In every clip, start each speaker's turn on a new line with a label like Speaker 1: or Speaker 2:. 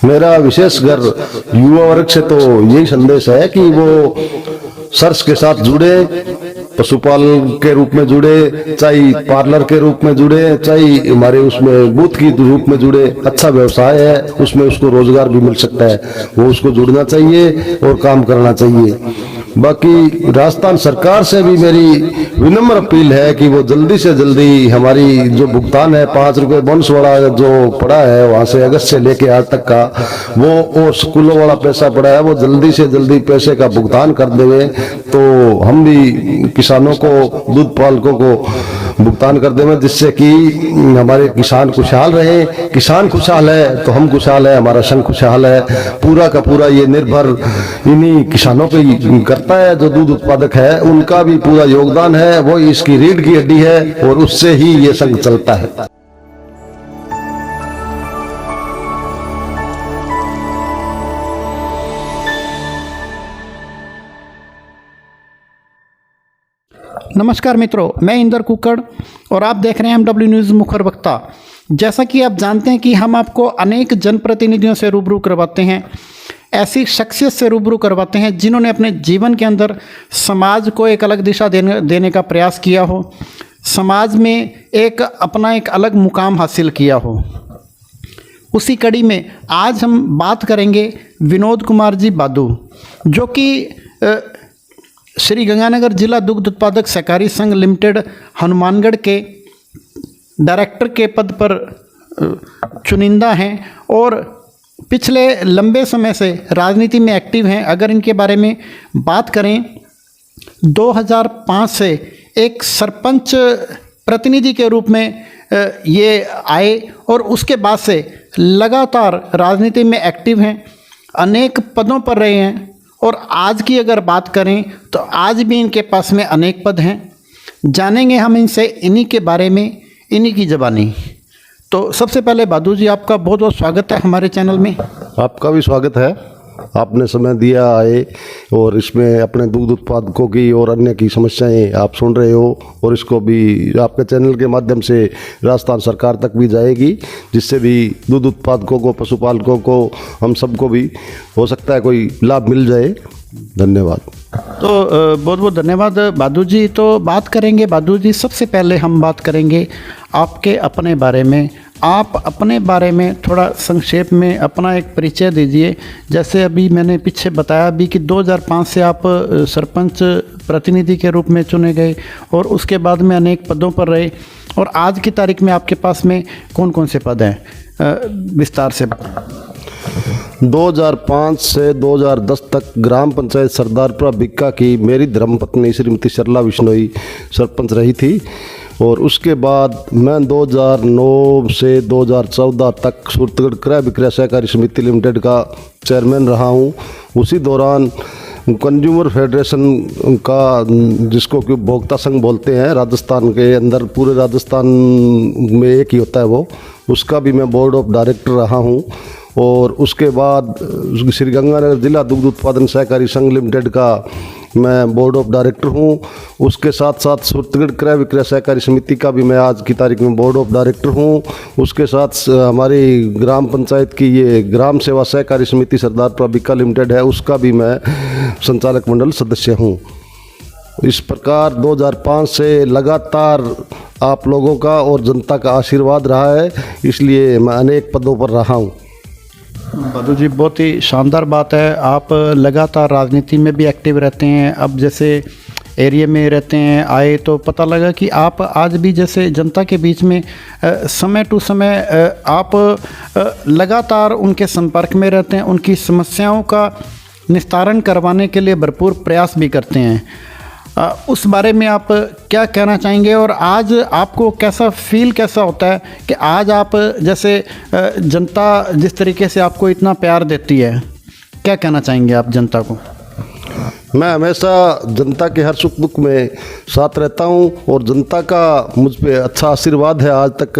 Speaker 1: मेरा विशेषकर युवा वर्ग से तो यही संदेश है कि वो सर्च के साथ जुड़े, पशुपालन के रूप में जुड़े, चाहे पार्लर के रूप में जुड़े, चाहे हमारे उसमें बूथ की रूप में जुड़े। अच्छा व्यवसाय है, उसमें उसको रोजगार भी मिल सकता है, वो उसको जुड़ना चाहिए और काम करना चाहिए। बाकी राजस्थान सरकार से भी मेरी विनम्र अपील है कि वो जल्दी से जल्दी हमारी जो भुगतान है 5 रुपए बोनस वाला जो पड़ा है वहां से अगस्त से लेके आज तक का, वो और स्कूलों वाला पैसा पड़ा है, वो जल्दी से जल्दी पैसे का भुगतान कर देवे तो हम भी किसानों को, दूध पालकों को भुगतान कर देवे, जिससे कि हमारे किसान खुशहाल रहे। किसान खुशहाल है तो हम खुशहाल है, हमारा संघ खुशहाल है। पूरा का पूरा ये निर्भर इन्हीं किसानों पे ही करता है। जो दूध उत्पादक है उनका भी पूरा योगदान है, वो इसकी रीढ़ की हड्डी है और उससे ही ये संघ चलता है।
Speaker 2: नमस्कार मित्रों, मैं इंदर कुकड़ और आप देख रहे हैं MW न्यूज़ मुखर वक्ता। जैसा कि आप जानते हैं कि हम आपको अनेक जनप्रतिनिधियों से रूबरू करवाते हैं, ऐसी शख्सियत से रूबरू करवाते हैं जिन्होंने अपने जीवन के अंदर समाज को एक अलग दिशा देने का प्रयास किया हो, समाज में अपना एक अलग मुकाम हासिल किया हो। उसी कड़ी में आज हम बात करेंगे विनोद कुमार जी बादू, जो कि श्री गंगानगर जिला दुग्ध उत्पादक सहकारी संघ लिमिटेड हनुमानगढ़ के डायरेक्टर के पद पर चुनिंदा हैं और पिछले लंबे समय से राजनीति में एक्टिव हैं। अगर इनके बारे में बात करें, 2005 से एक सरपंच प्रतिनिधि के रूप में ये आए और उसके बाद से लगातार राजनीति में एक्टिव हैं, अनेक पदों पर रहे हैं। और आज की अगर बात करें तो आज भी इनके पास में अनेक पद हैं। जानेंगे हम इनसे इन्हीं के बारे में, इन्हीं की ज़बानी। तो सबसे पहले बादू जी, आपका बहुत बहुत स्वागत है हमारे चैनल में।
Speaker 1: आपका भी स्वागत है, आपने समय दिया आए और इसमें अपने दूध उत्पादकों की और अन्य की समस्याएं आप सुन रहे हो और इसको भी आपके चैनल के माध्यम से राजस्थान सरकार तक भी जाएगी, जिससे भी दूध उत्पादकों को, पशुपालकों को, हम सबको भी हो सकता है कोई लाभ मिल जाए। धन्यवाद।
Speaker 2: तो बहुत बहुत धन्यवाद बादू जी। तो बात करेंगे बादू जी, सबसे पहले हम बात करेंगे आपके अपने बारे में। आप अपने बारे में थोड़ा संक्षेप में अपना एक परिचय दीजिए। जैसे अभी मैंने पीछे बताया भी कि 2005 से आप सरपंच प्रतिनिधि के रूप में चुने गए और उसके बाद में अनेक पदों पर रहे, और आज की तारीख में आपके पास में कौन कौन से पद हैं, विस्तार से बताएं।
Speaker 1: 2005 से 2010 तक ग्राम पंचायत सरदारपुरा बिक्का की मेरी धर्मपत्नी श्रीमती सरला बिश्नोई सरपंच रही थी, और उसके बाद मैं 2009 से 2014 तक सूरतगढ़ क्रय विक्रय सहकारी समिति लिमिटेड का चेयरमैन रहा हूँ। उसी दौरान कंज्यूमर फेडरेशन का, जिसको कि उपभोक्ता संघ बोलते हैं, राजस्थान के अंदर पूरे राजस्थान में एक ही होता है वो, उसका भी मैं बोर्ड ऑफ डायरेक्टर रहा हूँ। और उसके बाद श्री गंगानगर जिला दुग्ध उत्पादन सहकारी संघ लिमिटेड का मैं बोर्ड ऑफ डायरेक्टर हूँ। उसके साथ साथ सूरतगढ़ क्रय विक्रय सहकारी समिति का भी मैं आज की तारीख में बोर्ड ऑफ डायरेक्टर हूँ। उसके साथ हमारी ग्राम पंचायत की ये ग्राम सेवा सहकारी समिति सरदारपुरा बिक्का लिमिटेड है, उसका भी मैं संचालक मंडल सदस्य हूँ। इस प्रकार 2005 से लगातार आप लोगों का और जनता का आशीर्वाद रहा है, इसलिए मैं अनेक पदों पर रहा हूँ।
Speaker 2: बादू जी, बहुत ही शानदार बात है। आप लगातार राजनीति में भी एक्टिव रहते हैं। अब जैसे एरिया में रहते हैं, आए तो पता लगा कि आप आज भी जैसे जनता के बीच में समय टू समय आप लगातार उनके संपर्क में रहते हैं, उनकी समस्याओं का निस्तारण करवाने के लिए भरपूर प्रयास भी करते हैं। उस बारे में आप क्या कहना चाहेंगे, और आज आपको कैसा होता है कि आज आप जैसे जनता जिस तरीके से आपको इतना प्यार देती है, क्या कहना चाहेंगे आप जनता को?
Speaker 1: मैं हमेशा जनता के हर सुख दुख में साथ रहता हूं और जनता का मुझ पे अच्छा आशीर्वाद है। आज तक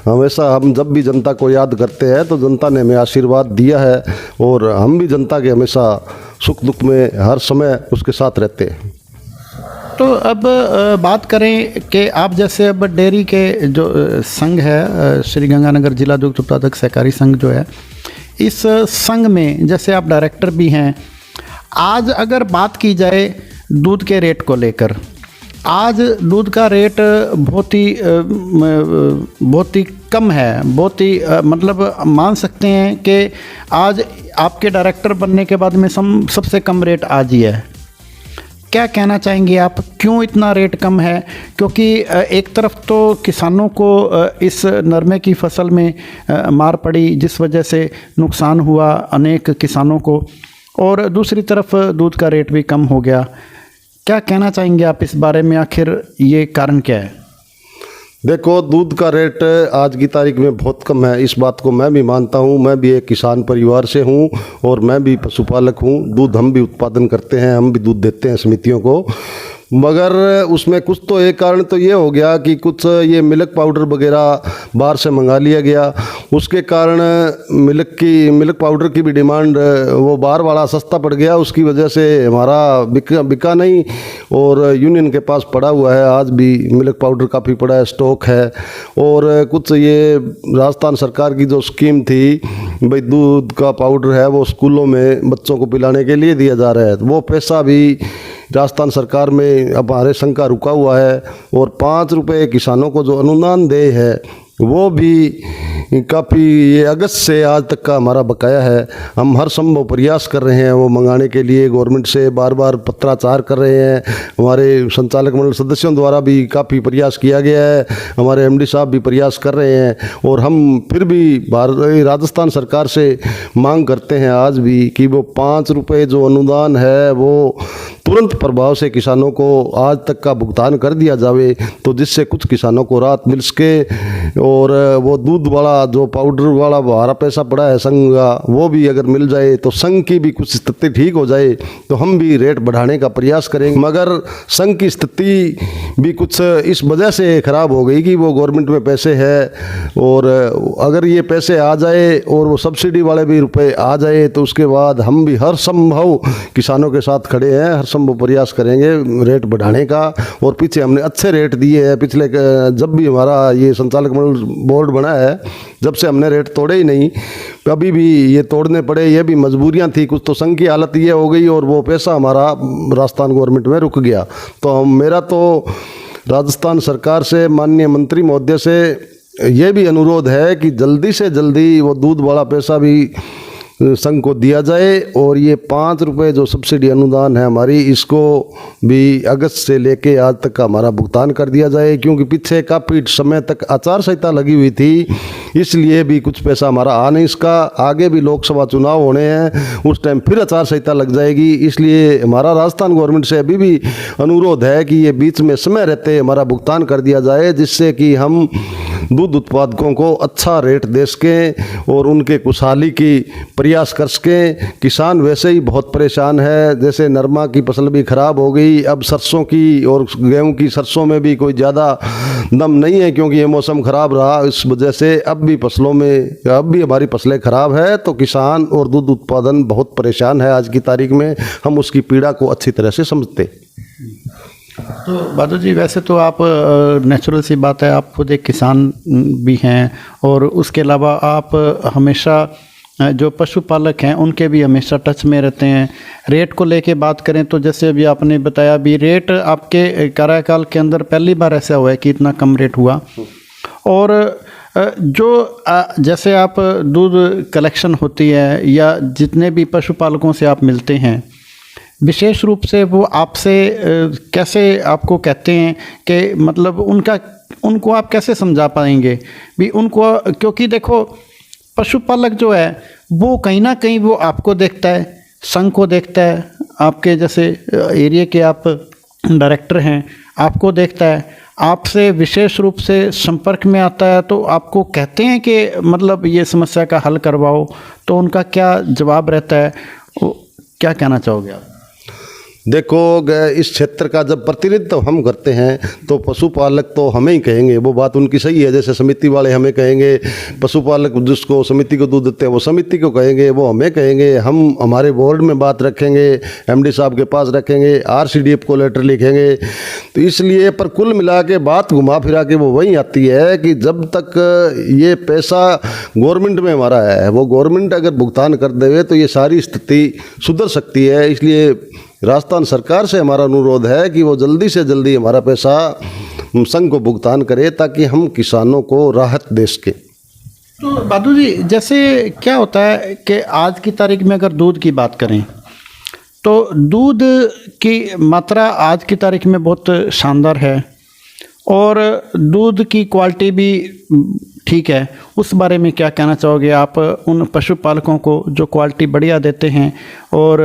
Speaker 1: हमेशा हम जब भी जनता को याद करते हैं तो जनता ने हमें आशीर्वाद दिया है, और हम भी जनता के हमेशा सुख दुख में हर समय उसके साथ रहते हैं।
Speaker 2: तो अब बात करें कि आप जैसे अब डेयरी के जो संघ है, श्री गंगानगर जिला दुग्ध उत्पादक सहकारी संघ जो है, इस संघ में जैसे आप डायरेक्टर भी हैं, आज अगर बात की जाए दूध के रेट को लेकर, आज दूध का रेट बहुत ही कम है, बहुत ही मतलब मान सकते हैं कि आज आपके डायरेक्टर बनने के बाद में सबसे कम रेट आज ही है। क्या कहना चाहेंगे आप, क्यों इतना रेट कम है? क्योंकि एक तरफ तो किसानों को इस नरमे की फसल में मार पड़ी, जिस वजह से नुकसान हुआ अनेक किसानों को, और दूसरी तरफ दूध का रेट भी कम हो गया। क्या कहना चाहेंगे आप इस बारे में, आखिर ये कारण क्या है?
Speaker 1: देखो, दूध का रेट आज की तारीख में बहुत कम है, इस बात को मैं भी मानता हूँ। मैं भी एक किसान परिवार से हूँ और मैं भी पशुपालक हूँ। दूध हम भी उत्पादन करते हैं, हम भी दूध देते हैं समितियों को। मगर उसमें कुछ तो एक कारण तो ये हो गया कि कुछ ये मिल्क पाउडर वगैरह बाहर से मंगा लिया गया, उसके कारण मिल्क पाउडर की भी डिमांड, वो बाहर वाला सस्ता पड़ गया, उसकी वजह से हमारा बिका नहीं और यूनियन के पास पड़ा हुआ है। आज भी मिल्क पाउडर काफ़ी पड़ा है, स्टॉक है। और कुछ ये राजस्थान सरकार की जो स्कीम थी भाई, दूध का पाउडर है वो स्कूलों में बच्चों को पिलाने के लिए दिया जा रहा है, वो पैसा भी राजस्थान सरकार में अब हमारे संघ का रुका हुआ है। और 5 रुपये किसानों को जो अनुदान दे है वो भी काफ़ी, ये अगस्त से आज तक का हमारा बकाया है। हम हर संभव प्रयास कर रहे हैं वो मंगाने के लिए, गवर्नमेंट से बार बार पत्राचार कर रहे हैं। हमारे संचालक मंडल सदस्यों द्वारा भी काफ़ी प्रयास किया गया है, हमारे एमडी साहब भी प्रयास कर रहे हैं। और हम फिर भी राजस्थान सरकार से मांग करते हैं आज भी कि वो 5 रुपये जो अनुदान है वो तुरंत प्रभाव से किसानों को आज तक का भुगतान कर दिया जावे, तो जिससे कुछ किसानों को राहत मिल सके। और वो दूध वाला जो पाउडर वाला हमारा पैसा पड़ा है संघ का, वो भी अगर मिल जाए तो संघ की भी कुछ स्थिति ठीक हो जाए, तो हम भी रेट बढ़ाने का प्रयास करेंगे। मगर संघ की स्थिति भी कुछ इस वजह से ख़राब हो गई कि वो गवर्नमेंट में पैसे है, और अगर ये पैसे आ जाए और वो सब्सिडी वाले भी रुपए आ जाए तो उसके बाद हम भी हर संभव किसानों के साथ खड़े हैं, हर संभव प्रयास करेंगे रेट बढ़ाने का। और पीछे हमने अच्छे रेट दिए हैं, पिछले जब भी हमारा ये संचालक मंडल बोर्ड बना है, जब से हमने रेट तोड़े ही नहीं, कभी भी ये तोड़ने पड़े, ये भी मजबूरियां थी कुछ, तो संघ की हालत ये हो गई और वो पैसा हमारा राजस्थान गवर्नमेंट में रुक गया। तो मेरा तो राजस्थान सरकार से, माननीय मंत्री महोदय से ये भी अनुरोध है कि जल्दी से जल्दी वो दूध वाला पैसा भी संघ को दिया जाए, और ये 5 रुपये जो सब्सिडी अनुदान है हमारी, इसको भी अगस्त से लेके आज तक का हमारा भुगतान कर दिया जाए। क्योंकि पीछे काफ़ी समय तक आचार संहिता लगी हुई थी, इसलिए भी कुछ पैसा हमारा आ नहीं इसका। आगे भी लोकसभा चुनाव होने हैं, उस टाइम फिर आचार संहिता लग जाएगी, इसलिए हमारा राजस्थान गवर्नमेंट से अभी भी अनुरोध है कि ये बीच में समय रहते हमारा भुगतान कर दिया जाए, जिससे कि हम दूध उत्पादकों को अच्छा रेट दे सकें और उनके खुशहाली की प्रयास कर सकें। किसान वैसे ही बहुत परेशान है, जैसे नरमा की फसल भी ख़राब हो गई, अब सरसों की और गेहूं की, सरसों में भी कोई ज़्यादा दम नहीं है क्योंकि ये मौसम ख़राब रहा, इस वजह से अब भी फसलों में, अब भी हमारी फसलें ख़राब है। तो किसान और दूध उत्पादन बहुत परेशान है आज की तारीख में, हम उसकी पीड़ा को अच्छी तरह से समझते।
Speaker 2: तो बहादुर जी, वैसे तो आप नेचुरल सी बात है, आप खुद एक किसान भी हैं, और उसके अलावा आप हमेशा जो पशुपालक हैं उनके भी हमेशा टच में रहते हैं। रेट को लेके बात करें तो जैसे अभी आपने बताया, भी रेट आपके कार्यकाल के अंदर पहली बार ऐसा हुआ है कि इतना कम रेट हुआ। और जो जैसे आप दूध कलेक्शन होती है या जितने भी पशुपालकों से आप मिलते हैं, विशेष रूप से वो आपसे कैसे आपको कहते हैं कि मतलब उनको आप कैसे समझा पाएंगे भी उनको? क्योंकि देखो, पशुपालक जो है वो कहीं ना कहीं वो आपको देखता है, संघ को देखता है, आपके जैसे एरिया के आप डायरेक्टर हैं, आपको देखता है, आपसे विशेष रूप से संपर्क में आता है, तो आपको कहते हैं कि मतलब ये समस्या का हल करवाओ, तो उनका क्या जवाब रहता है? क्या कहना चाहोगे आप?
Speaker 1: देखो इस क्षेत्र का जब प्रतिनिधित्व हम करते हैं तो पशुपालक तो हमें ही कहेंगे, वो बात उनकी सही है। जैसे समिति वाले हमें कहेंगे, पशुपालक जिसको समिति को दूध देते हैं वो समिति को कहेंगे, वो हमें कहेंगे, हम हमारे बोर्ड में बात रखेंगे, एमडी साहब के पास रखेंगे, आरसीडीएफ को लेटर लिखेंगे। तो इसलिए पर कुल मिला के बात घुमा फिरा के वो वहीं आती है कि जब तक ये पैसा गवर्नमेंट में हमारा है, वो गवर्नमेंट अगर भुगतान कर देवे तो ये सारी स्थिति सुधर सकती है। इसलिए राजस्थान सरकार से हमारा अनुरोध है कि वो जल्दी से जल्दी हमारा पैसा संघ को भुगतान करे ताकि हम किसानों को राहत दे सकें।
Speaker 2: तो बादू जी, जैसे क्या होता है कि आज की तारीख में अगर दूध की बात करें तो दूध की मात्रा आज की तारीख में बहुत शानदार है और दूध की क्वालिटी भी ठीक है। उस बारे में क्या कहना चाहोगे आप उन पशुपालकों को जो क्वालिटी बढ़िया देते हैं और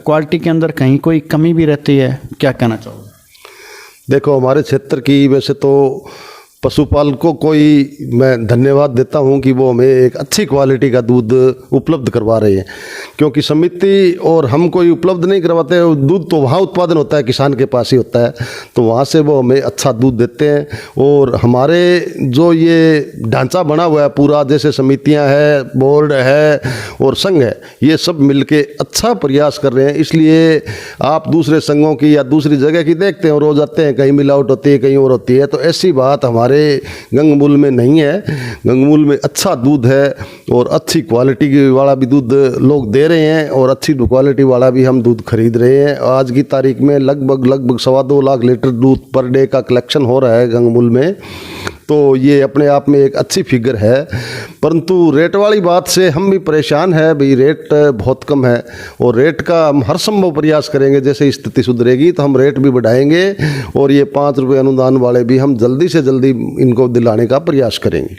Speaker 2: क्वालिटी के अंदर कहीं कोई कमी भी रहती है, क्या कहना चाहोगे?
Speaker 1: देखो हमारे क्षेत्र की वैसे तो पशुपालकों को ही मैं धन्यवाद देता हूं कि वो हमें एक अच्छी क्वालिटी का दूध उपलब्ध करवा रहे हैं, क्योंकि समिति और हम कोई उपलब्ध नहीं करवाते। दूध तो वहाँ उत्पादन होता है, किसान के पास ही होता है, तो वहाँ से वो हमें अच्छा दूध देते हैं। और हमारे जो ये ढांचा बना हुआ है पूरा, जैसे समितियाँ है, बोर्ड है और संघ है, ये सब मिलके अच्छा प्रयास कर रहे हैं। इसलिए आप दूसरे संघों की या दूसरी जगह की देखते हैं, रोज आते हैं, कहीं मिलावट होती है, कहीं और होती है, तो ऐसी बात हमारे गंगमूल में नहीं है। गंगमूल में अच्छा दूध है और अच्छी क्वालिटी वाला भी दूध लोग दे रहे हैं और अच्छी क्वालिटी वाला भी हम दूध खरीद रहे हैं। आज की तारीख में लगभग 2.25 लाख लीटर दूध पर डे का कलेक्शन हो रहा है गंगमूल में, तो ये अपने आप में एक अच्छी फिगर है। परंतु रेट वाली बात से हम भी परेशान है भाई, रेट बहुत कम है और रेट का हम हर संभव प्रयास करेंगे। जैसे स्थिति सुधरेगी तो हम रेट भी बढ़ाएंगे और ये 5 रुपये अनुदान वाले भी हम जल्दी से जल्दी इनको दिलाने का प्रयास करेंगे।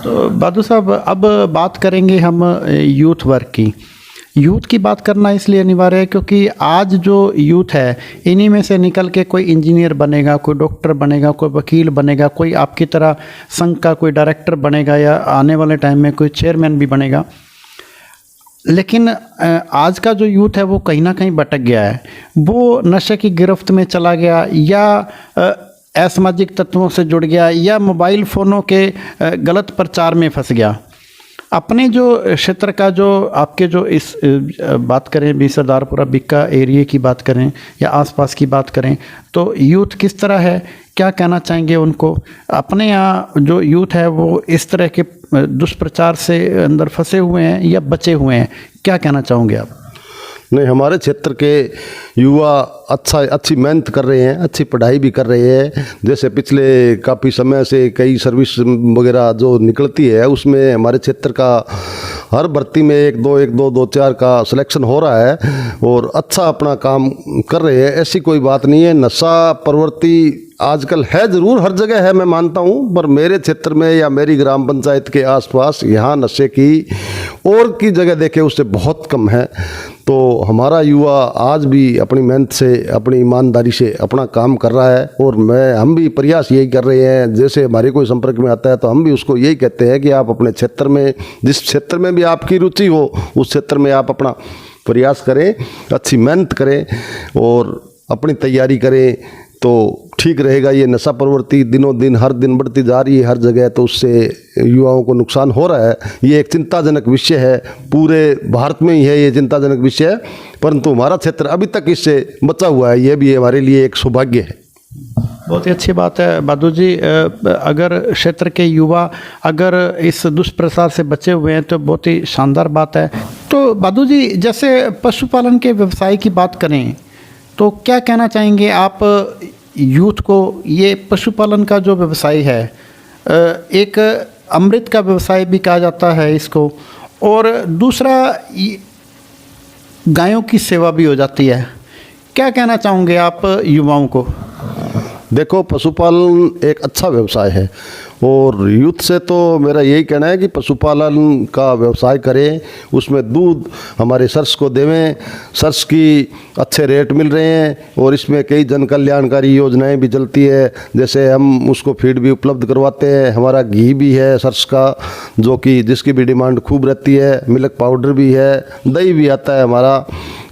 Speaker 2: तो बादू साहब, अब बात करेंगे हम यूथ वर्क की। यूथ की बात करना इसलिए अनिवार्य है क्योंकि आज जो यूथ है इन्हीं में से निकल के कोई इंजीनियर बनेगा, कोई डॉक्टर बनेगा, कोई वकील बनेगा, कोई आपकी तरह संघ का कोई डायरेक्टर बनेगा या आने वाले टाइम में कोई चेयरमैन भी बनेगा। लेकिन आज का जो यूथ है वो कहीं ना कहीं भटक गया है, वो नशे की गिरफ्त में चला गया या असामाजिक तत्वों से जुड़ गया या मोबाइल फ़ोनों के गलत प्रचार में फंस गया। अपने जो क्षेत्र का जो आपके जो इस बात करें भी सरदारपुरा बिक्का एरिया की बात करें या आसपास की बात करें तो यूथ किस तरह है, क्या कहना चाहेंगे उनको? अपने यहाँ जो यूथ है वो इस तरह के दुष्प्रचार से अंदर फंसे हुए हैं या बचे हुए हैं, क्या कहना चाहोगे आप?
Speaker 1: नहीं, हमारे क्षेत्र के युवा अच्छी मेहनत कर रहे हैं, अच्छी पढ़ाई भी कर रहे हैं। जैसे पिछले काफ़ी समय से कई सर्विस वगैरह जो निकलती है उसमें हमारे क्षेत्र का हर भर्ती में 1-2 2-4 का सिलेक्शन हो रहा है और अच्छा अपना काम कर रहे हैं। ऐसी कोई बात नहीं है। नशा प्रवृत्ति आजकल है, ज़रूर हर जगह है, मैं मानता हूँ, पर मेरे क्षेत्र में या मेरी ग्राम पंचायत के आसपास यहाँ नशे की और की जगह देखे उससे बहुत कम है। तो हमारा युवा आज भी अपनी मेहनत से, अपनी ईमानदारी से अपना काम कर रहा है और हम भी प्रयास यही कर रहे हैं। जैसे हमारे कोई संपर्क में आता है तो हम भी उसको यही कहते हैं कि आप अपने क्षेत्र में, जिस क्षेत्र में भी आपकी रुचि हो उस क्षेत्र में आप अपना प्रयास करें, अच्छी मेहनत करें और अपनी तैयारी करें तो ठीक रहेगा। ये नशा प्रवृत्ति दिनों दिन हर दिन बढ़ती जा रही है हर जगह, तो उससे युवाओं को नुकसान हो रहा है। ये एक चिंताजनक विषय है, पूरे भारत में ही है ये चिंताजनक विषय है, परंतु हमारा क्षेत्र अभी तक इससे बचा हुआ है, ये भी हमारे लिए एक सौभाग्य है।
Speaker 2: बहुत ही अच्छी बात है बादू जी। अगर क्षेत्र के युवा अगर इस दुष्प्रचार से बचे हुए हैं तो बहुत ही शानदार बात है। तो बादू जी, जैसे पशुपालन के व्यवसाय की बात करें तो क्या कहना चाहेंगे आप यूथ को? ये पशुपालन का जो व्यवसाय है एक अमृत का व्यवसाय भी कहा जाता है इसको, और दूसरा गायों की सेवा भी हो जाती है। क्या कहना चाहोगे आप युवाओं को?
Speaker 1: देखो, पशुपालन एक अच्छा व्यवसाय है और यूथ से तो मेरा यही कहना है कि पशुपालन का व्यवसाय करें, उसमें दूध हमारे सर्स को देवें। सर्स की अच्छे रेट मिल रहे हैं और इसमें कई जन कल्याणकारी योजनाएं भी चलती है। जैसे हम उसको फीड भी उपलब्ध करवाते हैं, हमारा घी भी है सर्स का जो कि जिसकी भी डिमांड खूब रहती है, मिल्क पाउडर भी है, दही भी आता है हमारा।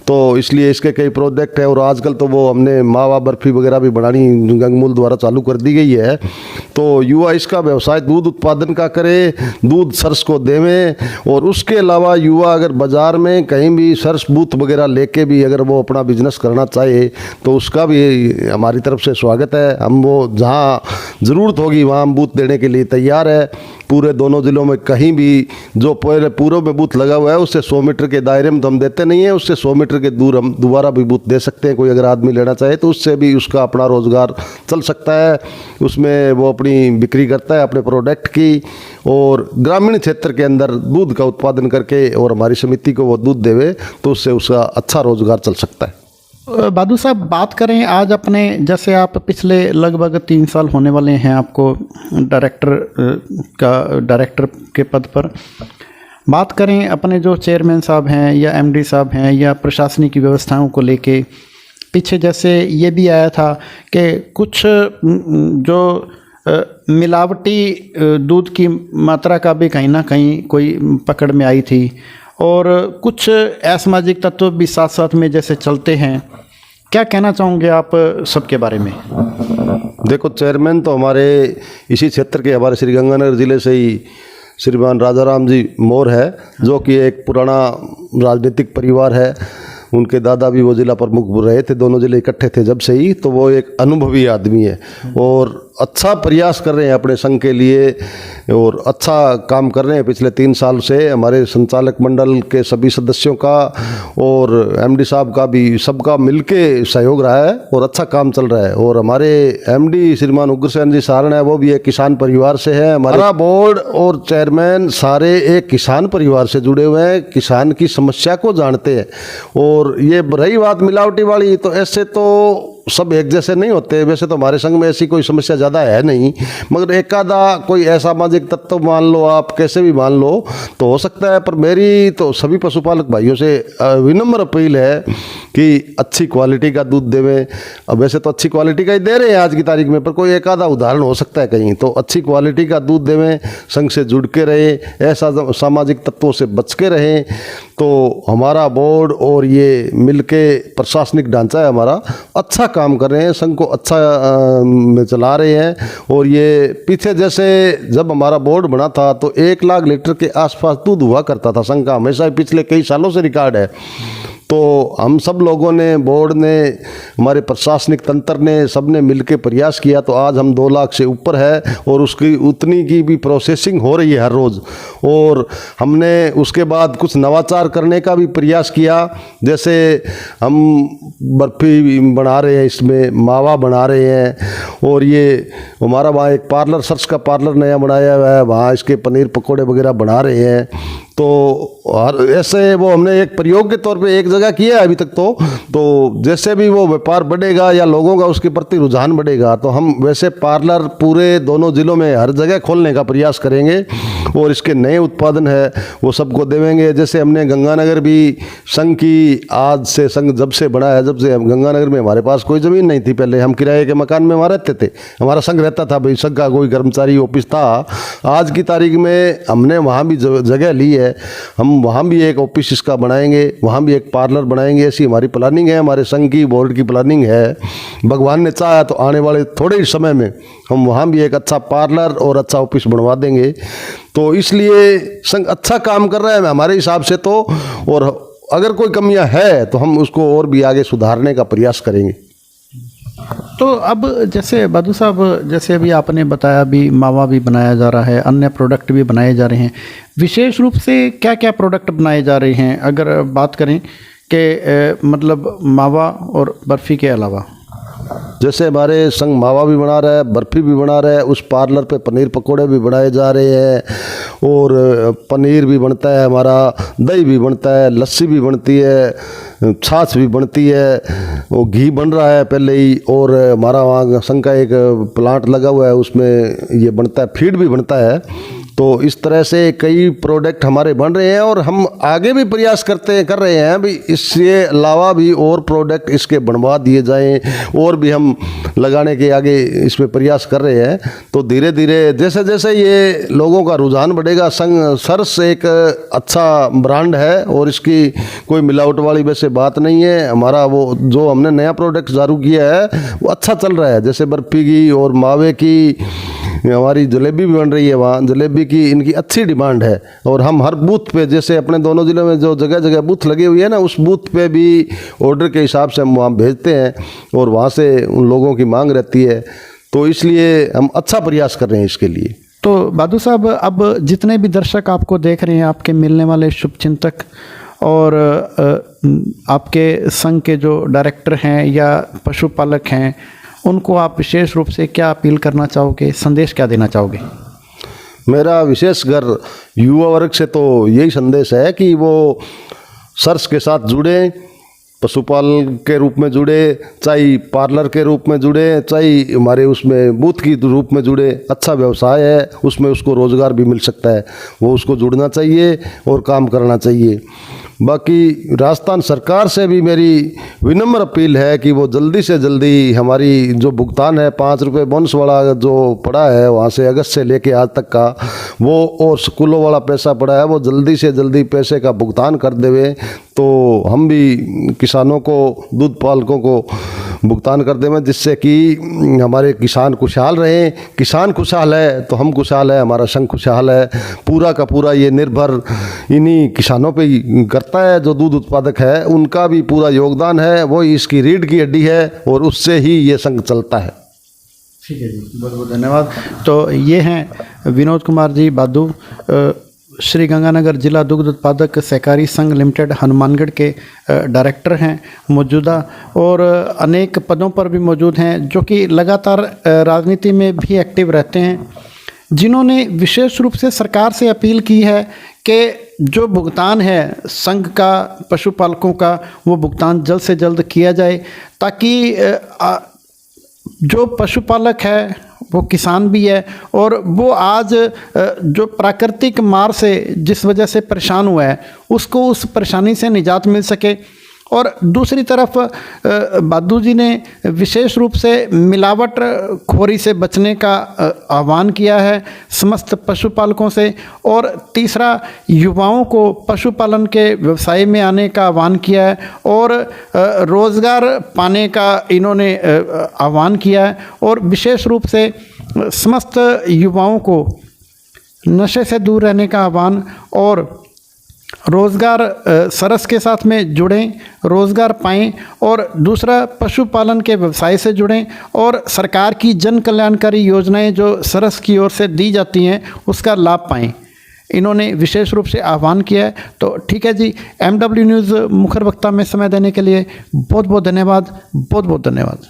Speaker 1: तो इसलिए इसके कई प्रोजेक्ट है। और आजकल तो वो हमने मावा बर्फ़ी वगैरह भी बनानी गंगमूल द्वारा चालू कर दी गई है। तो युवा इसका व्यवसाय दूध उत्पादन का करे, दूध सरस को देवें। और उसके अलावा युवा अगर बाज़ार में कहीं भी सरस बूथ वगैरह लेके भी अगर वो अपना बिजनेस करना चाहे तो उसका भी हमारी तरफ से स्वागत है। हम वो जहाँ ज़रूरत होगी वहाँ हम बूथ देने के लिए तैयार है। पूरे दोनों ज़िलों में कहीं भी जो पहले पूर्व में बूथ लगा हुआ है उससे 100 मीटर के दायरे में तो हम देते नहीं है, उससे 100 मीटर के दूर हम दोबारा भी बूथ दे सकते हैं। कोई अगर आदमी लेना चाहे तो उससे भी उसका अपना रोज़गार चल सकता है। उसमें वो अपनी बिक्री करता है अपने प्रोडक्ट की, और ग्रामीण क्षेत्र के अंदर दूध का उत्पादन करके और हमारी समिति को वो दूध देवे तो उससे उसका अच्छा रोज़गार चल सकता है।
Speaker 2: बादू साहब, बात करें आज अपने, जैसे आप पिछले लगभग 3 साल होने वाले हैं आपको डायरेक्टर के पद पर। बात करें अपने जो चेयरमैन साहब हैं या एमडी साहब हैं या प्रशासनिक की व्यवस्थाओं को लेके, पीछे जैसे ये भी आया था कि कुछ जो मिलावटी दूध की मात्रा का भी कहीं ना कहीं कोई पकड़ में आई थी, और कुछ असामाजिक तत्व भी साथ साथ में जैसे चलते हैं। क्या कहना चाहोगे आप सबके बारे में?
Speaker 1: देखो, चेयरमैन तो हमारे इसी क्षेत्र के हमारे श्रीगंगानगर ज़िले से ही श्रीमान राजाराम जी मोर है, जो कि एक पुराना राजनीतिक परिवार है। उनके दादा भी वो ज़िला प्रमुख रहे थे, दोनों ज़िले इकट्ठे थे जब से ही। तो वो एक अनुभवी आदमी है और अच्छा प्रयास कर रहे हैं अपने संघ के लिए और अच्छा काम कर रहे हैं पिछले 3 साल से। हमारे संचालक मंडल के सभी सदस्यों का और एमडी साहब का भी सबका मिलके सहयोग रहा है और अच्छा काम चल रहा है। और हमारे एमडी श्रीमान उग्रसेन जी सारण है, वो भी एक किसान परिवार से है। हमारा बोर्ड और चेयरमैन सारे एक किसान परिवार से जुड़े हुए हैं, किसान की समस्या को जानते हैं। और ये रही बात मिलावटी वाली, तो ऐसे तो सब एक जैसे नहीं होते। वैसे तो हमारे संघ में ऐसी कोई समस्या ज़्यादा है नहीं, मगर एक आधा कोई असामाजिक तत्व मान लो, आप कैसे भी मान लो, तो हो सकता है। पर मेरी तो सभी पशुपालक भाइयों से विनम्र अपील है कि अच्छी क्वालिटी का दूध देवें। अब वैसे तो अच्छी क्वालिटी का ही दे रहे हैं आज की तारीख में, पर कोई एक आधा उदाहरण हो सकता है कहीं, तो अच्छी क्वालिटी का दूध देवें, संघ से जुड़ के रहें, ऐसा सामाजिक तत्वों से बच के रहें। तो हमारा बोर्ड और ये मिलके प्रशासनिक ढांचा है हमारा, अच्छा काम कर रहे हैं, संघ को अच्छा में चला रहे हैं। और ये पीछे जैसे जब हमारा बोर्ड बना था तो 1 लाख लीटर के आसपास दूध हुआ करता था संघ का, हमेशा पिछले कई सालों से रिकॉर्ड है। तो हम सब लोगों ने, बोर्ड ने, हमारे प्रशासनिक तंत्र ने, सब ने मिलकर प्रयास किया तो आज हम 2 लाख से ऊपर है और उसकी उतनी की भी प्रोसेसिंग हो रही है हर रोज़। और हमने उसके बाद कुछ नवाचार करने का भी प्रयास किया, जैसे हम बर्फ़ी बना रहे हैं, इसमें मावा बना रहे हैं। और ये हमारा वहाँ एक पार्लर, सर्स का पार्लर नया बनाया हुआ है, वहाँ इसके पनीर पकोड़े वगैरह बना रहे हैं। तो और ऐसे वो हमने एक प्रयोग के तौर पे एक जगह किया है अभी तक। तो जैसे भी वो व्यापार बढ़ेगा या लोगों का उसके प्रति रुझान बढ़ेगा तो हम वैसे पार्लर पूरे दोनों ज़िलों में हर जगह खोलने का प्रयास करेंगे और इसके नए उत्पादन है वो सबको देवेंगे। जैसे हमने गंगानगर भी संघ की, आज से संघ जब से बना है, जब से हम गंगानगर में, हमारे पास कोई ज़मीन नहीं थी, पहले हम किराए के मकान में वहाँ रहते थे, हमारा संघ रहता था, भाई संघ का कोई कर्मचारी ऑफिस था। आज की तारीख में हमने वहाँ भी जगह ली है, हम वहाँ भी एक ऑफिस इसका बनाएंगे, वहाँ भी एक पार्लर बनाएंगे। ऐसी हमारी प्लानिंग है, हमारे संघ की बोर्ड की प्लानिंग है। भगवान ने चाहा तो आने वाले थोड़े ही समय में हम वहाँ भी एक अच्छा पार्लर और अच्छा ऑफिस बनवा देंगे। तो इसलिए संघ अच्छा काम कर रहा है हमारे हिसाब से तो, और अगर कोई कमियां है तो हम उसको और भी आगे सुधारने का प्रयास करेंगे।
Speaker 2: तो अब जैसे बादू साहब, जैसे अभी आपने बताया, अभी मावा भी बनाया जा रहा है, अन्य प्रोडक्ट भी बनाए जा रहे हैं। विशेष रूप से क्या क्या प्रोडक्ट बनाए जा रहे हैं अगर बात करें कि मतलब मावा और बर्फ़ी के अलावा?
Speaker 1: जैसे हमारे संघ मावा भी बना रहा है, बर्फ़ी भी बना रहा है, उस पार्लर पे पनीर पकोड़े भी बनाए जा रहे हैं और पनीर भी बनता है हमारा, दही भी बनता है, लस्सी भी बनती है, छाछ भी बनती है, वो घी बन रहा है पहले ही। और हमारा वहाँ संघ का एक प्लांट लगा हुआ है, उसमें ये बनता है, फीड भी बनता है। तो इस तरह से कई प्रोडक्ट हमारे बन रहे हैं और हम आगे भी प्रयास कर रहे हैं भी इसके अलावा भी और प्रोडक्ट इसके बनवा दिए जाएं और भी हम लगाने के आगे इसमें प्रयास कर रहे हैं। तो धीरे धीरे जैसे जैसे ये लोगों का रुझान बढ़ेगा, सर्स एक अच्छा ब्रांड है और इसकी कोई मिलावट वाली वैसे बात नहीं है। हमारा वो जो हमने नया प्रोडक्ट चालू किया है वो अच्छा चल रहा है, जैसे बर्फी की और मावे की हमारी जलेबी भी बन रही है, वहाँ जलेबी की इनकी अच्छी डिमांड है। और हम हर बूथ पे, जैसे अपने दोनों ज़िलों में जो जगह जगह बूथ लगे हुए हैं ना, उस बूथ पे भी ऑर्डर के हिसाब से हम वहाँ भेजते हैं और वहाँ से उन लोगों की मांग रहती है। तो इसलिए हम अच्छा प्रयास कर रहे हैं इसके लिए।
Speaker 2: तो बादू साहब, अब जितने भी दर्शक आपको देख रहे हैं, आपके मिलने वाले शुभचिंतक और आपके संघ के जो डायरेक्टर हैं या पशुपालक हैं, उनको आप विशेष रूप से क्या अपील करना चाहोगे, संदेश क्या देना चाहोगे?
Speaker 1: मेरा विशेषकर युवा वर्ग से तो यही संदेश है कि वो सर्स के साथ जुड़े, पशुपालन के रूप में जुड़े, चाहे पार्लर के रूप में जुड़े, चाहे हमारे उसमें बूथ की रूप में जुड़े। अच्छा व्यवसाय है, उसमें उसको रोज़गार भी मिल सकता है, वो उसको जुड़ना चाहिए और काम करना चाहिए। बाकी राजस्थान सरकार से भी मेरी विनम्र अपील है कि वो जल्दी से जल्दी हमारी जो भुगतान है 5 रुपये बोनस वाला जो पड़ा है वहाँ से अगस्त से लेके आज तक का, वो और स्कूलों वाला पैसा पड़ा है, वो जल्दी से जल्दी पैसे का भुगतान कर देवे तो हम भी किसानों को, दूध पालकों को भुगतान कर देवें, जिससे कि हमारे किसान खुशहाल रहें। किसान खुशहाल है तो हम खुशहाल है, हमारा संघ खुशहाल है। पूरा का पूरा ये निर्भर इन्हीं किसानों पे ही करता है। जो दूध उत्पादक है उनका भी पूरा योगदान है, वो इसकी रीढ़ की हड्डी है और उससे ही ये संघ चलता है।
Speaker 2: ठीक है जी, बहुत बहुत धन्यवाद। तो ये हैं विनोद कुमार जी बादू, श्री गंगानगर जिला दुग्ध उत्पादक सहकारी संघ लिमिटेड हनुमानगढ़ के डायरेक्टर हैं मौजूदा, और अनेक पदों पर भी मौजूद हैं, जो कि लगातार राजनीति में भी एक्टिव रहते हैं, जिन्होंने विशेष रूप से सरकार से अपील की है कि जो भुगतान है संघ का, पशुपालकों का, वो भुगतान जल्द से जल्द किया जाए, ताकि जो पशुपालक है वो किसान भी है और वो आज जो प्राकृतिक मार से जिस वजह से परेशान हुआ है उसको उस परेशानी से निजात मिल सके। और दूसरी तरफ बादू जी ने विशेष रूप से मिलावट खोरी से बचने का आह्वान किया है समस्त पशुपालकों से, और तीसरा युवाओं को पशुपालन के व्यवसाय में आने का आह्वान किया है और रोज़गार पाने का इन्होंने आह्वान किया है, और विशेष रूप से समस्त युवाओं को नशे से दूर रहने का आह्वान और रोज़गार सरस के साथ में जुड़ें, रोज़गार पाएं, और दूसरा पशुपालन के व्यवसाय से जुड़ें और सरकार की जन कल्याणकारी योजनाएं जो सरस की ओर से दी जाती हैं उसका लाभ पाएं, इन्होंने विशेष रूप से आह्वान किया है। तो ठीक है जी, MW न्यूज़ मुखर वक्ता में समय देने के लिए बहुत बहुत धन्यवाद, बहुत बहुत धन्यवाद।